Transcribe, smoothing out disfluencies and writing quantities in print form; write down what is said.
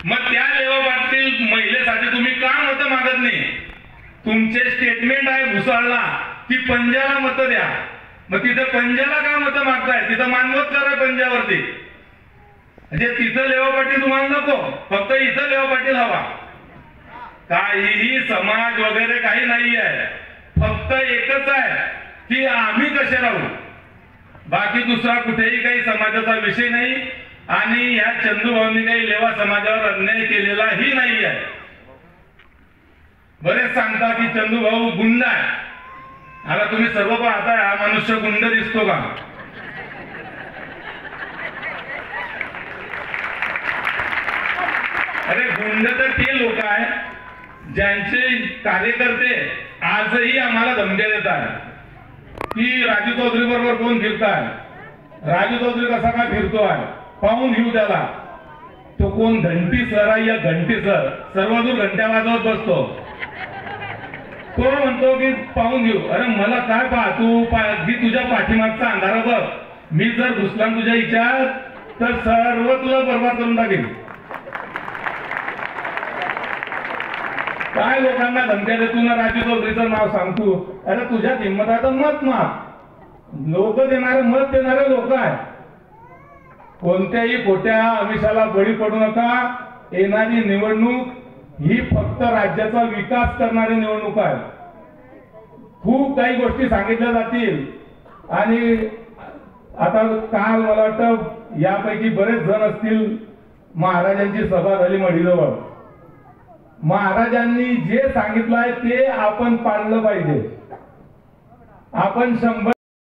मग त्या लेवा पाटील महिलेसाठी तुम्ही का मत मागत नाही? तुमचे स्टेटमेंट आहे भुसावळला की पंजाला मत द्या, मग तिथे पंजाला का मत मागताय? तिथं मानवत करा पंजावरती, म्हणजे तिथं लेवा पाटील तुम्हाला नको, फक्त इथं लेवा पाटील हवा. काहीही समाज वगैरे काही नाही आहे, फक्त एकच आहे की आम्ही कसे राहू, बाकी दुसरा कुठेही काही समाजाचा विषय नाही. आणि या चंदूभाऊंनी काही लेवा समाजावर अन्याय केलेलाही नाही आहे. बरेच सांगता की चंदूभाऊ गुंड आहे. आता तुम्ही सर्व पाहताय, हा मनुष्य गुंड दिसतो का? अरे गुंड तर ते लोक आहेत ज्यांचे कार्यकर्ते आजही आम्हाला धमक्या देतात की राजू चौधरी बरोबर कोण फिरताय, राजू चौधरी कसा काय फिरतोय, पाहून घेऊ त्याला. तो कोण घंटी सर आहे या घंटी सर, सर्वदूर घंट्या वाजवत बसतो. तो म्हणतो की पाहून घेऊ. अरे मला काय पहा, तू तुझ्या पाठीमागचा अंधारा बघ. मी जर घुसला तुझ्या इच्छात तर सर्व तुला बर्बाद करून टाकेल. काय लोकांना धमक्या देतो ना, राजू चौधरीचं नाव सांगतो. अरे तुझ्या हिंमत आहे तर मत माग. लोक देणारे, मत देणारे लोक आहे. कोणत्याही खोट्या आमिषाला बळी पडू नका. येणारी निवडणूक ही फक्त राज्याचा विकास करणारी निवडणूक आहे. खूप काही गोष्टी सांगितल्या जातील आणि आता काल मला वाटतं यापैकी बरेच जण असतील, महाराजांची सभा झाली मढीजवळ. महाराजांनी जे सांगितलं आहे ते आपण पाळलं पाहिजे. आपण 100